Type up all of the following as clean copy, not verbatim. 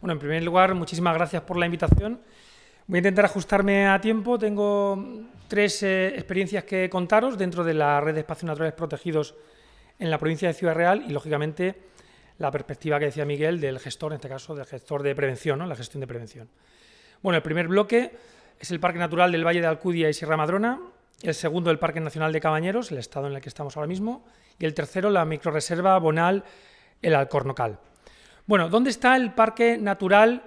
Bueno, en primer lugar, muchísimas gracias por la invitación. Voy a intentar ajustarme a tiempo. Tengo tres experiencias que contaros dentro de la red de espacios naturales protegidos en la provincia de Ciudad Real y, lógicamente, la perspectiva que decía Miguel del gestor, en este caso, del gestor de prevención, ¿no? La gestión de prevención. Bueno, el primer bloque es el Parque Natural del Valle de Alcudia y Sierra Madrona, el segundo el Parque Nacional de Cabañeros, el estado en el que estamos ahora mismo, y el tercero la microrreserva Bonal, el Alcornocal. Bueno, ¿dónde está el Parque Natural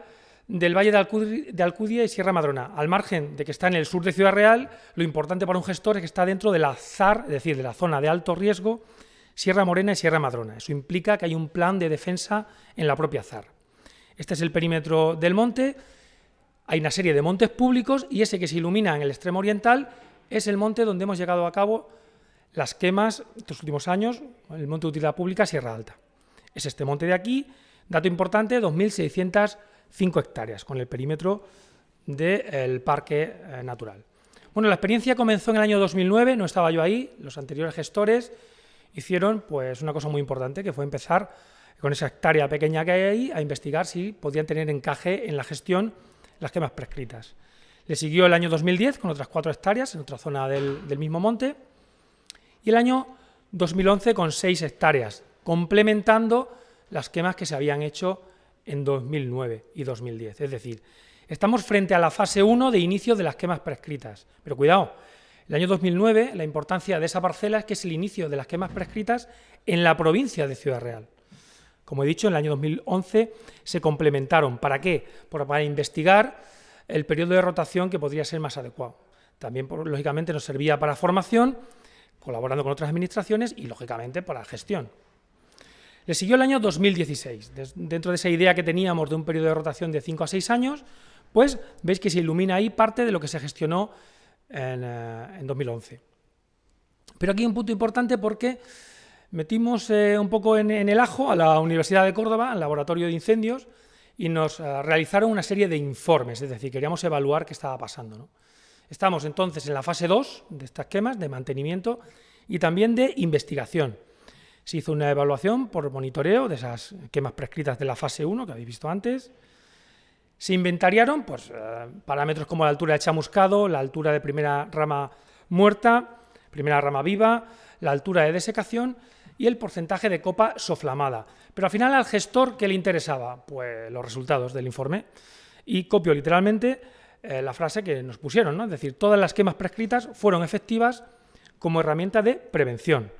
del Valle de Alcudia y Sierra Madrona? Al margen de que está en el sur de Ciudad Real, lo importante para un gestor es que está dentro de la ZAR, es decir, de la zona de alto riesgo, Sierra Morena y Sierra Madrona. Eso implica que hay un plan de defensa en la propia ZAR. Este es el perímetro del monte. Hay una serie de montes públicos y ese que se ilumina en el extremo oriental es el monte donde hemos llevado a cabo las quemas estos últimos años, el monte de utilidad pública Sierra Alta. Es este monte de aquí, dato importante, 2.605 hectáreas con el perímetro del parque natural. Bueno, la experiencia comenzó en el año 2009, no estaba yo ahí, los anteriores gestores hicieron pues una cosa muy importante, que fue empezar con esa hectárea pequeña que hay ahí a investigar si podían tener encaje en la gestión las quemas prescritas. Le siguió el año 2010 con otras 4 hectáreas en otra zona del mismo monte y el año 2011 con 6 hectáreas, complementando las quemas que se habían hecho en 2009 y 2010. Es decir, estamos frente a la fase 1 de inicio de las quemas prescritas. Pero cuidado, el año 2009, la importancia de esa parcela es que es el inicio de las quemas prescritas en la provincia de Ciudad Real. Como he dicho, en el año 2011 se complementaron. ¿Para qué? Para investigar el periodo de rotación que podría ser más adecuado. También, lógicamente, nos servía para formación, colaborando con otras administraciones y, lógicamente, para gestión. Le siguió el año 2016. Dentro de esa idea que teníamos de un periodo de rotación de 5 a 6 años, pues veis que se ilumina ahí parte de lo que se gestionó en 2011. Pero aquí hay un punto importante porque metimos un poco en el ajo a la Universidad de Córdoba, al laboratorio de incendios, y nos realizaron una serie de informes, es decir, queríamos evaluar qué estaba pasando, ¿no? Estamos entonces en la fase 2 de estas quemas, de mantenimiento y también de investigación. Se hizo una evaluación por monitoreo de esas quemas prescritas de la fase 1, que habéis visto antes. Se inventariaron pues, parámetros como la altura de chamuscado, la altura de primera rama muerta, primera rama viva, la altura de desecación y el porcentaje de copa soflamada. Pero al final al gestor, ¿qué le interesaba? Pues los resultados del informe. Y copio literalmente la frase que nos pusieron, ¿no? Es decir, todas las quemas prescritas fueron efectivas como herramienta de prevención.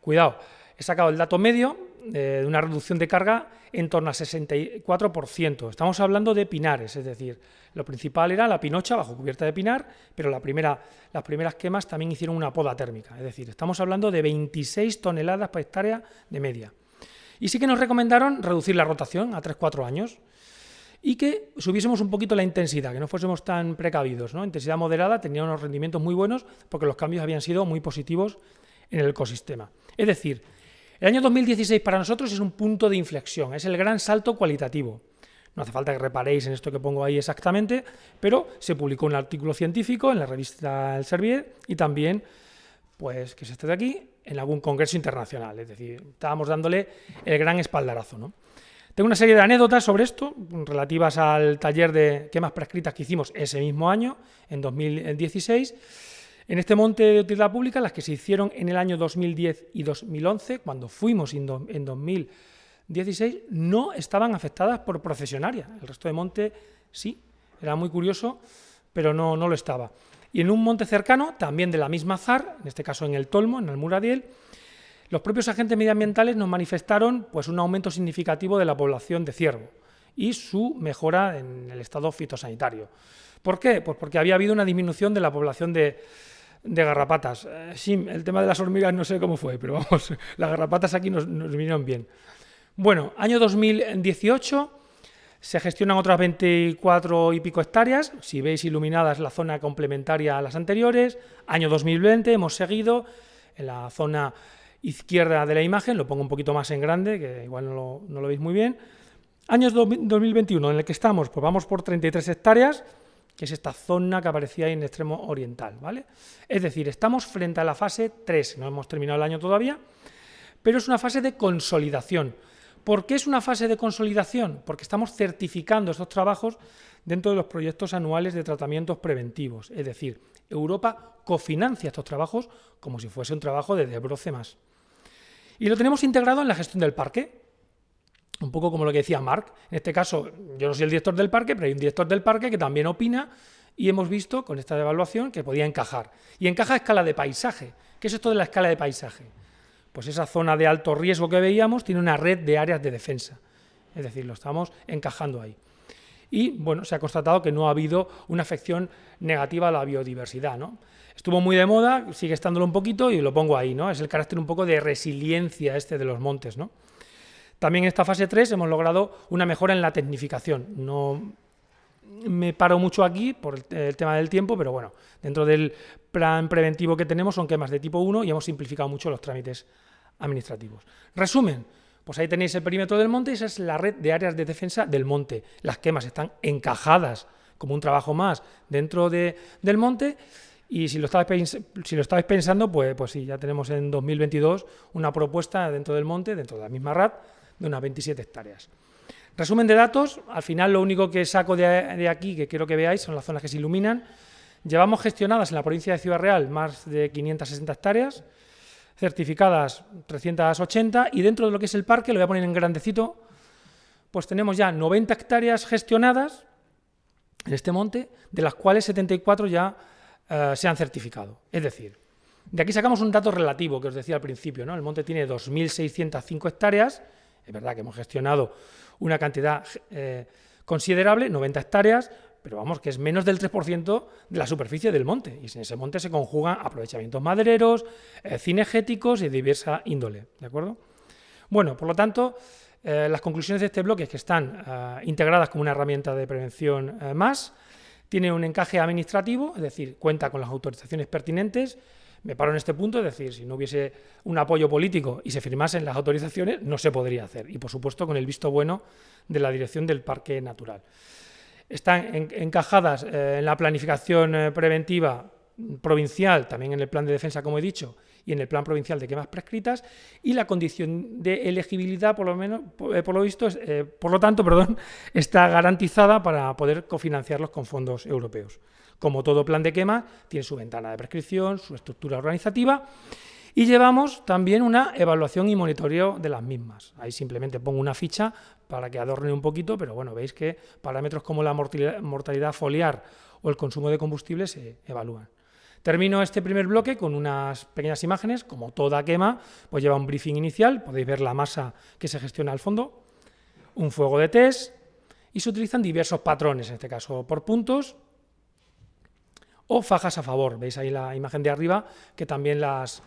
Cuidado, he sacado el dato medio de una reducción de carga en torno al 64%. Estamos hablando de pinares, es decir, lo principal era la pinocha bajo cubierta de pinar, pero las primeras quemas también hicieron una poda térmica, es decir, estamos hablando de 26 toneladas por hectárea de media. Y sí que nos recomendaron reducir la rotación a 3-4 años y que subiésemos un poquito la intensidad, que no fuésemos tan precavidos, ¿no? Intensidad moderada, tenía unos rendimientos muy buenos porque los cambios habían sido muy positivos en el ecosistema. Es decir, el año 2016 para nosotros es un punto de inflexión, es el gran salto cualitativo. No hace falta que reparéis en esto que pongo ahí exactamente, pero se publicó un artículo científico en la revista Elsevier y también, pues, que es este de aquí, en algún congreso internacional. Es decir, estábamos dándole el gran espaldarazo, ¿no? Tengo una serie de anécdotas sobre esto, relativas al taller de quemas prescritas que hicimos ese mismo año, en 2016, en este monte de utilidad pública, las que se hicieron en el año 2010 y 2011, cuando fuimos en 2016, no estaban afectadas por procesionaria. El resto de monte sí, era muy curioso, pero no lo estaba. Y en un monte cercano, también de la misma ZAR, en este caso en el Tolmo, en Almuradiel, los propios agentes medioambientales nos manifestaron pues, un aumento significativo de la población de ciervo y su mejora en el estado fitosanitario. ¿Por qué? Pues porque había habido una disminución de la población de garrapatas. Sí, el tema de las hormigas no sé cómo fue, pero vamos, las garrapatas aquí nos vinieron bien. Bueno, año 2018 se gestionan otras 24 y pico hectáreas, si veis iluminadas la zona complementaria a las anteriores. Año 2020 hemos seguido en la zona izquierda de la imagen, lo pongo un poquito más en grande, que igual no lo veis muy bien. Año 2021 en el que estamos, pues vamos por 33 hectáreas, que es esta zona que aparecía ahí en el extremo oriental, ¿vale? Es decir, estamos frente a la fase 3, no hemos terminado el año todavía, pero es una fase de consolidación. ¿Por qué es una fase de consolidación? Porque estamos certificando estos trabajos dentro de los proyectos anuales de tratamientos preventivos. Es decir, Europa cofinancia estos trabajos como si fuese un trabajo de desbroce más. Y lo tenemos integrado en la gestión del parque, un poco como lo que decía Marc. En este caso, yo no soy el director del parque, pero hay un director del parque que también opina y hemos visto con esta evaluación que podía encajar. Y encaja a escala de paisaje. ¿Qué es esto de la escala de paisaje? Pues esa zona de alto riesgo que veíamos tiene una red de áreas de defensa. Es decir, lo estamos encajando ahí. Y bueno, se ha constatado que no ha habido una afección negativa a la biodiversidad, ¿no? Estuvo muy de moda, sigue estándolo un poquito y lo pongo ahí, ¿no? Es el carácter un poco de resiliencia de los montes, ¿no? También en esta fase 3 hemos logrado una mejora en la tecnificación. No me paro mucho aquí por el tema del tiempo, pero bueno, dentro del plan preventivo que tenemos son quemas de tipo 1 y hemos simplificado mucho los trámites administrativos. Resumen, pues ahí tenéis el perímetro del monte y esa es la red de áreas de defensa del monte. Las quemas están encajadas como un trabajo más dentro del monte y si lo estabais pensando, pues sí, ya tenemos en 2022 una propuesta dentro del monte, dentro de la misma RAD, de unas 27 hectáreas. Resumen de datos, al final lo único que saco de aquí, que quiero que veáis, son las zonas que se iluminan. Llevamos gestionadas en la provincia de Ciudad Real más de 560 hectáreas, certificadas 380, y dentro de lo que es el parque, lo voy a poner en grandecito, pues tenemos ya 90 hectáreas gestionadas en este monte, de las cuales 74 ya se han certificado. Es decir, de aquí sacamos un dato relativo que os decía al principio, ¿no? El monte tiene 2.605 hectáreas, es verdad que hemos gestionado una cantidad considerable, 90 hectáreas, pero vamos, que es menos del 3% de la superficie del monte. Y en ese monte se conjugan aprovechamientos madereros, cinegéticos y de diversa índole, ¿de acuerdo? Bueno, por lo tanto, las conclusiones de este bloque es que están integradas como una herramienta de prevención más, tiene un encaje administrativo, es decir, cuenta con las autorizaciones pertinentes. Me paro en este punto, es decir, si no hubiese un apoyo político y se firmasen las autorizaciones, no se podría hacer. Y, por supuesto, con el visto bueno de la Dirección del Parque Natural. Están encajadas en la planificación preventiva provincial, también en el plan de defensa, como he dicho, y en el plan provincial de quemas prescritas, y la condición de elegibilidad, por lo tanto, está garantizada para poder cofinanciarlos con fondos europeos. Como todo plan de quema, tiene su ventana de prescripción, su estructura organizativa, y llevamos también una evaluación y monitoreo de las mismas. Ahí simplemente pongo una ficha para que adorne un poquito, pero bueno, veis que parámetros como la mortalidad foliar o el consumo de combustible se evalúan. Termino este primer bloque con unas pequeñas imágenes. Como toda quema, pues lleva un briefing inicial, podéis ver la masa que se gestiona al fondo, un fuego de test, y se utilizan diversos patrones, en este caso por puntos, o fajas a favor. Veis ahí la imagen de arriba, que también las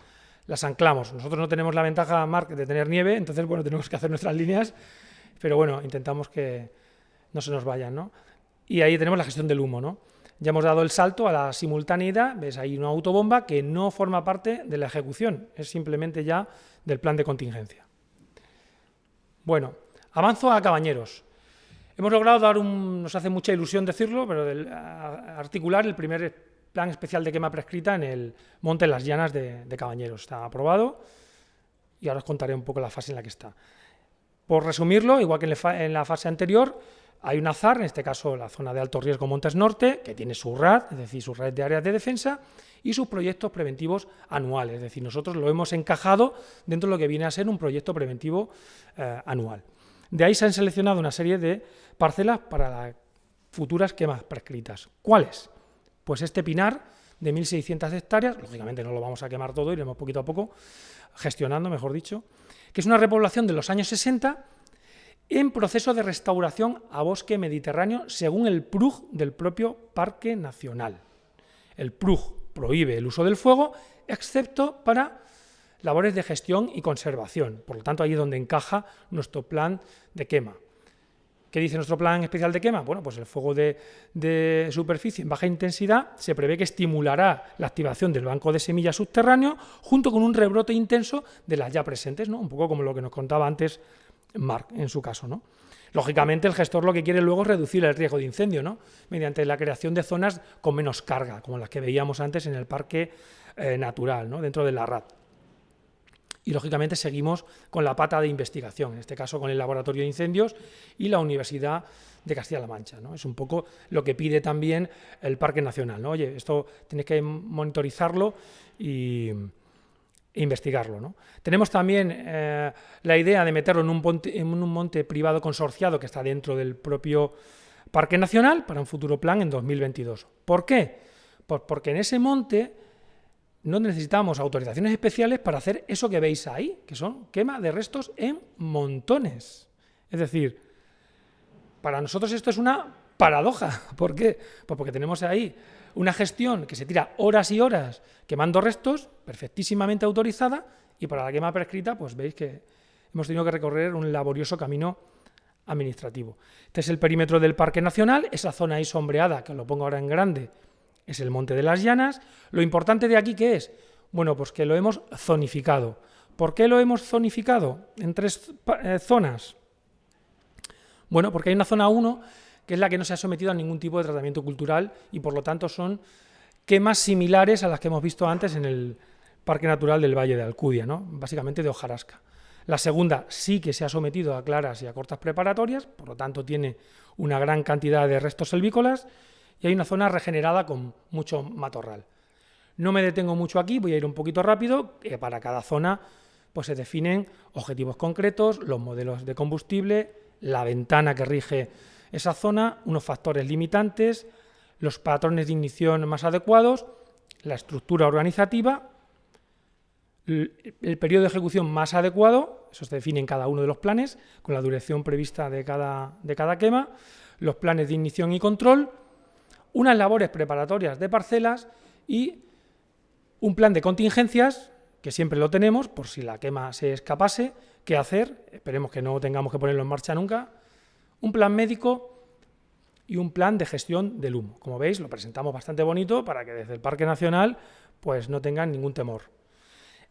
anclamos. Nosotros no tenemos la ventaja, Marc, de tener nieve, entonces, bueno, tenemos que hacer nuestras líneas, pero bueno, intentamos que no se nos vayan, ¿no? Y ahí tenemos la gestión del humo, ¿no? Ya hemos dado el salto a la simultaneidad, ves ahí una autobomba que no forma parte de la ejecución, es simplemente ya del plan de contingencia. Bueno, avanzo a Cabañeros. Hemos logrado dar nos hace mucha ilusión decirlo, pero articular el primer plan especial de quema prescrita en el monte Las Llanas de Cabañeros. Está aprobado y ahora os contaré un poco la fase en la que está. Por resumirlo, igual que en la fase anterior, hay una ZAR, en este caso la zona de alto riesgo Montes Norte, que tiene su RAD, es decir, su red de áreas de defensa, y sus proyectos preventivos anuales. Es decir, nosotros lo hemos encajado dentro de lo que viene a ser un proyecto preventivo anual. De ahí se han seleccionado una serie de parcelas para las futuras quemas prescritas. ¿Cuáles? Pues este pinar de 1.600 hectáreas, lógicamente no lo vamos a quemar todo, iremos poquito a poco gestionando, mejor dicho, que es una repoblación de los años 60 en proceso de restauración a bosque mediterráneo según el PRUG del propio Parque Nacional. El PRUG prohíbe el uso del fuego, excepto para labores de gestión y conservación. Por lo tanto, ahí es donde encaja nuestro plan de quema. ¿Qué dice nuestro plan especial de quema? Bueno, pues el fuego de superficie en baja intensidad se prevé que estimulará la activación del banco de semillas subterráneo junto con un rebrote intenso de las ya presentes, ¿no? Un poco como lo que nos contaba antes Marc, en su caso, ¿no? Lógicamente, el gestor lo que quiere luego es reducir el riesgo de incendio, ¿no? Mediante la creación de zonas con menos carga, como las que veíamos antes en el parque natural, ¿no? Dentro de la RAD. Y, lógicamente, seguimos con la pata de investigación, en este caso con el Laboratorio de Incendios y la Universidad de Castilla-La Mancha, ¿no? Es un poco lo que pide también el Parque Nacional, ¿no? Oye, esto tenéis que monitorizarlo e investigarlo, ¿no? Tenemos también la idea de meterlo en un monte privado consorciado que está dentro del propio Parque Nacional para un futuro plan en 2022. ¿Por qué? Pues porque en ese monte no necesitamos autorizaciones especiales para hacer eso que veis ahí, que son quema de restos en montones. Es decir, para nosotros esto es una paradoja. ¿Por qué? Pues porque tenemos ahí una gestión que se tira horas y horas quemando restos, perfectísimamente autorizada, y para la quema prescrita, pues veis que hemos tenido que recorrer un laborioso camino administrativo. Este es el perímetro del Parque Nacional, esa zona ahí sombreada, que os lo pongo ahora en grande, es el Monte de las Llanas. Lo importante de aquí, ¿qué es? Bueno, pues que lo hemos zonificado. ¿Por qué lo hemos zonificado en 3 zonas? Bueno, porque hay una zona 1, que es la que no se ha sometido a ningún tipo de tratamiento cultural y, por lo tanto, son quemas similares a las que hemos visto antes en el Parque Natural del Valle de Alcudia, ¿no? Básicamente de hojarasca. La segunda sí que se ha sometido a claras y a cortas preparatorias, por lo tanto tiene una gran cantidad de restos selvícolas, y hay una zona regenerada con mucho matorral. No me detengo mucho aquí, voy a ir un poquito rápido, que para cada zona pues se definen objetivos concretos, los modelos de combustible, la ventana que rige esa zona, unos factores limitantes, los patrones de ignición más adecuados, la estructura organizativa, el periodo de ejecución más adecuado, eso se define en cada uno de los planes, con la duración prevista de cada quema, los planes de ignición y control, unas labores preparatorias de parcelas y un plan de contingencias, que siempre lo tenemos, por si la quema se escapase, qué hacer, esperemos que no tengamos que ponerlo en marcha nunca, un plan médico y un plan de gestión del humo. Como veis, lo presentamos bastante bonito para que desde el Parque Nacional pues no tengan ningún temor.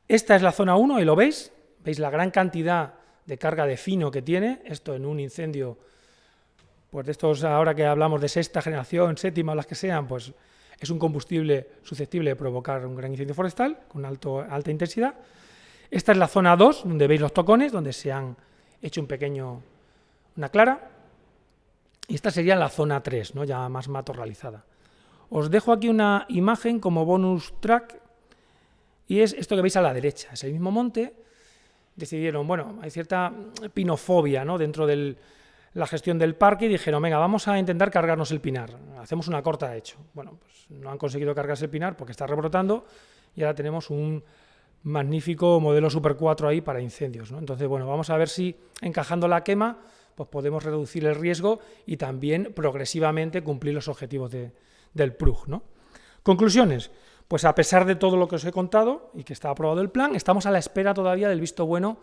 Esta es la zona 1 y lo veis la gran cantidad de carga de fino que tiene, esto en un incendio. Pues de estos, ahora que hablamos de 6ª generación, 7ª, las que sean, pues es un combustible susceptible de provocar un gran incendio forestal con alta intensidad. Esta es la zona 2, donde veis los tocones, donde se han hecho una clara. Y esta sería la zona 3, ¿no? Ya más matorralizada. Os dejo aquí una imagen como bonus track, y es esto que veis a la derecha. Es el mismo monte. Decidieron, bueno, hay cierta pinofobia, ¿no?, dentro de la gestión del parque, y dijeron, venga, vamos a intentar cargarnos el pinar, hacemos una corta de hecho. Bueno, pues no han conseguido cargarse el pinar porque está rebrotando y ahora tenemos un magnífico modelo Super 4 ahí para incendios, ¿no? Entonces, bueno, vamos a ver si encajando la quema pues podemos reducir el riesgo y también progresivamente cumplir los objetivos del PRUG, ¿no? Conclusiones. Pues a pesar de todo lo que os he contado y que está aprobado el plan, estamos a la espera todavía del visto bueno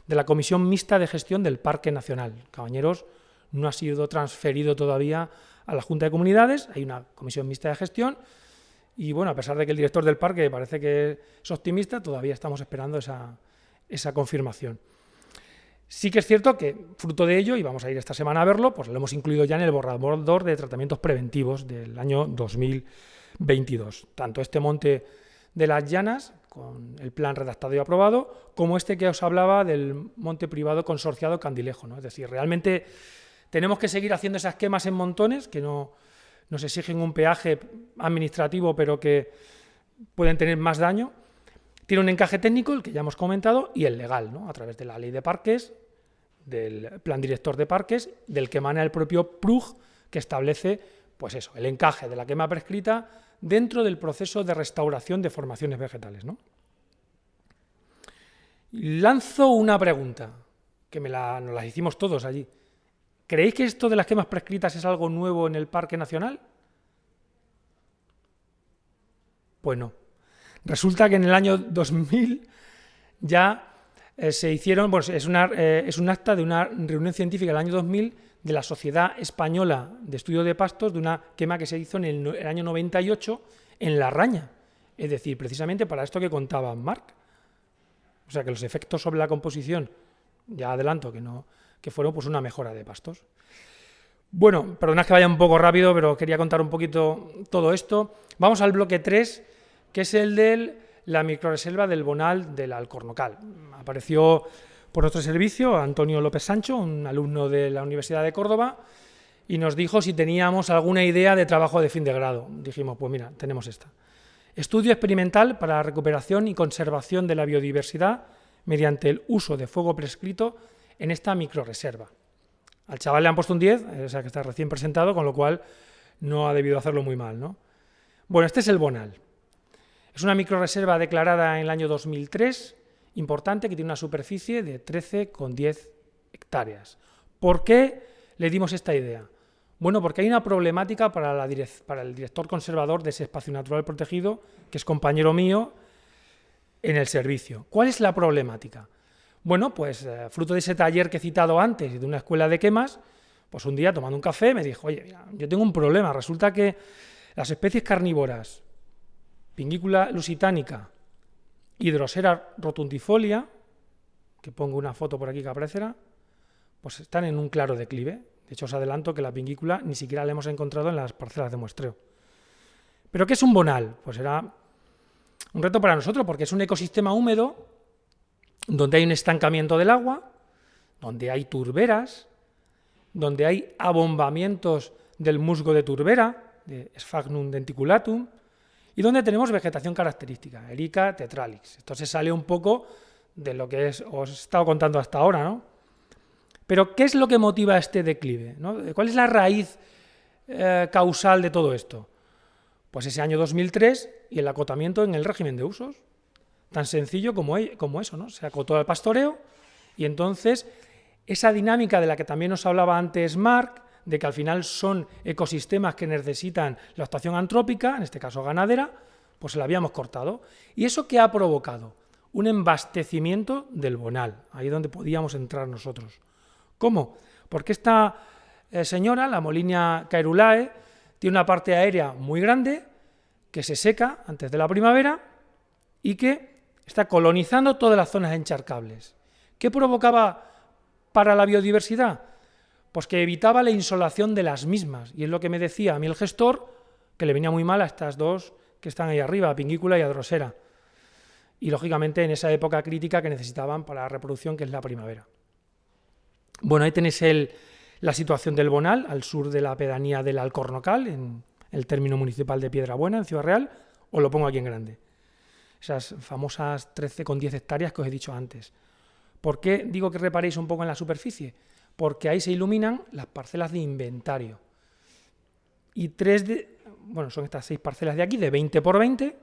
de la Comisión Mixta de Gestión del Parque Nacional. Cabañeros no ha sido transferido todavía a la Junta de Comunidades, hay una Comisión Mixta de Gestión y, bueno, a pesar de que el director del parque parece que es optimista, todavía estamos esperando esa confirmación. Sí que es cierto que, fruto de ello, y vamos a ir esta semana a verlo, pues lo hemos incluido ya en el borrador de tratamientos preventivos del año 2022. Tanto este monte de las Llanas, con el plan redactado y aprobado, como este que os hablaba del monte privado consorciado Candilejo, ¿no? Es decir, realmente tenemos que seguir haciendo esas quemas en montones, que no nos exigen un peaje administrativo, pero que pueden tener más daño. Tiene un encaje técnico, el que ya hemos comentado, y el legal, ¿no?, a través de la ley de parques, del plan director de parques, del que emana el propio PRUG, que establece, pues eso, el encaje de la quema prescrita dentro del proceso de restauración de formaciones vegetales, ¿no? Lanzo una pregunta, que nos la hicimos todos allí. ¿Creéis que esto de las quemas prescritas es algo nuevo en el Parque Nacional? Pues no. Resulta que en el año 2000 ya se hicieron, pues es un acta de una reunión científica del año 2000 de la Sociedad Española de Estudio de Pastos, de una quema que se hizo en el año 98 en La Raña. Es decir, precisamente para esto que contaba Marc. O sea, que los efectos sobre la composición, ya adelanto que fueron pues una mejora de pastos. Bueno, perdonad que vaya un poco rápido, pero quería contar un poquito todo esto. Vamos al bloque 3, que es el de la microreserva del Bonal del Alcornocal. Apareció por nuestro servicio Antonio López Sancho, un alumno de la Universidad de Córdoba, y nos dijo si teníamos alguna idea de trabajo de fin de grado. Dijimos, pues mira, tenemos esta. Estudio experimental para la recuperación y conservación de la biodiversidad mediante el uso de fuego prescrito en esta microreserva. Al chaval le han puesto un 10, o sea que está recién presentado, con lo cual no ha debido hacerlo muy mal, ¿no? Bueno, este es el Bonal. Es una microreserva declarada en el año 2003, importante, que tiene una superficie de 13,10 hectáreas. ¿Por qué le dimos esta idea? Bueno, porque hay una problemática para el director conservador de ese espacio natural protegido, que es compañero mío en el servicio. ¿Cuál es la problemática? Bueno, pues fruto de ese taller que he citado antes, de una escuela de quemas, pues un día tomando un café me dijo, oye, mira, yo tengo un problema, resulta que las especies carnívoras, Pinguicula lusitánica y Drosera rotundifolia, que pongo una foto por aquí que aparecerá, pues están en un claro declive. De hecho, os adelanto que la Pinguicula ni siquiera la hemos encontrado en las parcelas de muestreo. ¿Pero qué es un bonal? Pues era un reto para nosotros, porque es un ecosistema húmedo donde hay un estancamiento del agua, donde hay turberas, donde hay abombamientos del musgo de turbera, de Sphagnum denticulatum, y donde tenemos vegetación característica, Erica tetralix. Esto se sale un poco de lo que os he estado contando hasta ahora, ¿no? Pero, ¿qué es lo que motiva este declive, ¿no? ¿Cuál es la raíz causal de todo esto? Pues ese año 2003 y el acotamiento en el régimen de usos. Tan sencillo como eso, ¿no? Se acotó al pastoreo y entonces esa dinámica de la que también nos hablaba antes Marc, de que al final son ecosistemas que necesitan la actuación antrópica, en este caso ganadera, pues se la habíamos cortado. ¿Y eso qué ha provocado? Un embastecimiento del bonal, ahí donde podíamos entrar nosotros. ¿Cómo? Porque esta señora, la Molinia caerulae, tiene una parte aérea muy grande que se seca antes de la primavera y que está colonizando todas las zonas encharcables. ¿Qué provocaba para la biodiversidad? Pues que evitaba la insolación de las mismas. Y es lo que me decía a mí el gestor, que le venía muy mal a estas dos que están ahí arriba, a Pinguicula y a Drosera. Y lógicamente en esa época crítica que necesitaban para la reproducción, que es la primavera. Bueno, ahí tenéis la situación del Bonal, al sur de la pedanía del Alcornocal, en el término municipal de Piedrabuena, en Ciudad Real, os lo pongo aquí en grande. Esas famosas 13,10 hectáreas que os he dicho antes. ¿Por qué digo que reparéis un poco en la superficie? Porque ahí se iluminan las parcelas de inventario. Y son estas 6 parcelas de aquí, de 20 por 20,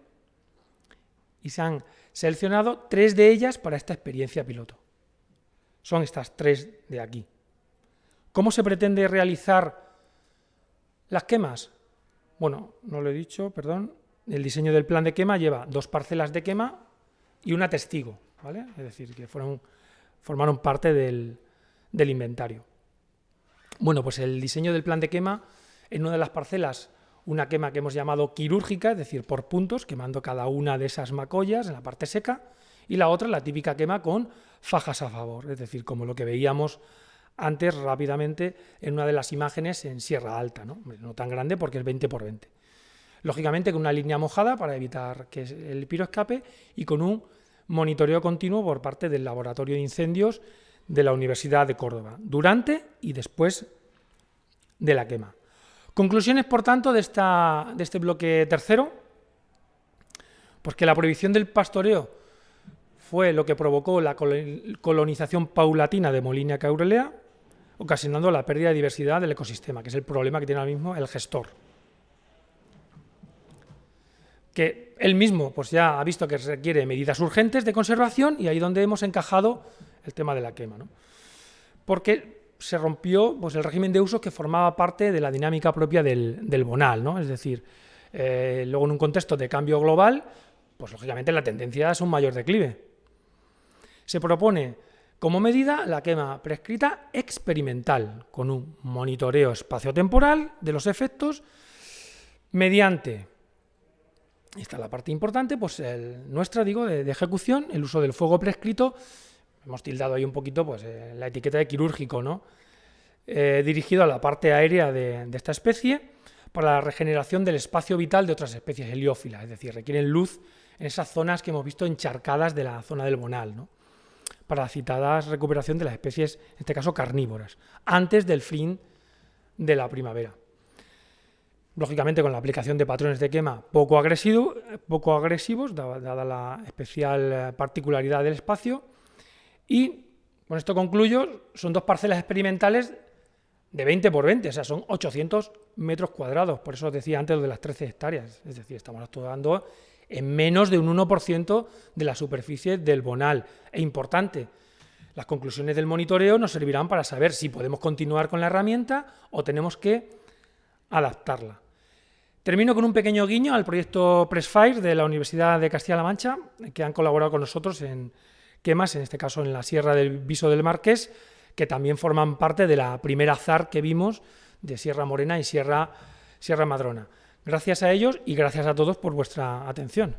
y se han seleccionado 3 de ellas para esta experiencia piloto. Son estas 3 de aquí. ¿Cómo se pretende realizar las quemas? Bueno, no lo he dicho, perdón. El diseño del plan de quema lleva 2 parcelas de quema y una testigo, ¿vale? Es decir, que formaron parte del inventario. Bueno, pues el diseño del plan de quema, en una de las parcelas, una quema que hemos llamado quirúrgica, es decir, por puntos, quemando cada una de esas macollas en la parte seca, y la otra, la típica quema con fajas a favor, es decir, como lo que veíamos antes rápidamente en una de las imágenes en Sierra Alta, no tan grande porque es 20 por 20. Lógicamente con una línea mojada para evitar que el piroescape y con un monitoreo continuo por parte del Laboratorio de Incendios de la Universidad de Córdoba, durante y después de la quema. Conclusiones, por tanto, de este bloque tercero, pues que la prohibición del pastoreo fue lo que provocó la colonización paulatina de Molinia caerulea, ocasionando la pérdida de diversidad del ecosistema, que es el problema que tiene ahora mismo el gestor. Que él mismo pues ya ha visto que requiere medidas urgentes de conservación y ahí donde hemos encajado el tema de la quema, ¿no? Porque se rompió pues, el régimen de usos que formaba parte de la dinámica propia del bonal, ¿no? Es decir, luego en un contexto de cambio global, pues lógicamente la tendencia es un mayor declive. Se propone como medida la quema prescrita experimental, con un monitoreo espaciotemporal de los efectos mediante, esta es la parte importante, pues nuestra, de ejecución, el uso del fuego prescrito, hemos tildado ahí un poquito pues, la etiqueta de quirúrgico, ¿no? Dirigido a la parte aérea de esta especie para la regeneración del espacio vital de otras especies heliófilas, es decir, requieren luz en esas zonas que hemos visto encharcadas de la zona del Bonal, ¿no? Para la citada recuperación de las especies, en este caso carnívoras, antes del fin de la primavera. Lógicamente, con la aplicación de patrones de quema poco agresivos, dada la especial particularidad del espacio. Y con esto concluyo, son 2 parcelas experimentales de 20 por 20, o sea, son 800 metros cuadrados. Por eso os decía antes lo de las 13 hectáreas. Es decir, estamos actuando en menos de un 1% de la superficie del Bonal. E importante, las conclusiones del monitoreo nos servirán para saber si podemos continuar con la herramienta o tenemos que adaptarla. Termino con un pequeño guiño al proyecto PRESFIRE de la Universidad de Castilla-La Mancha, que han colaborado con nosotros en quemas, en este caso en la Sierra del Viso del Marqués, que también forman parte de la primera ZAR que vimos de Sierra Morena y Sierra Madrona. Gracias a ellos y gracias a todos por vuestra atención.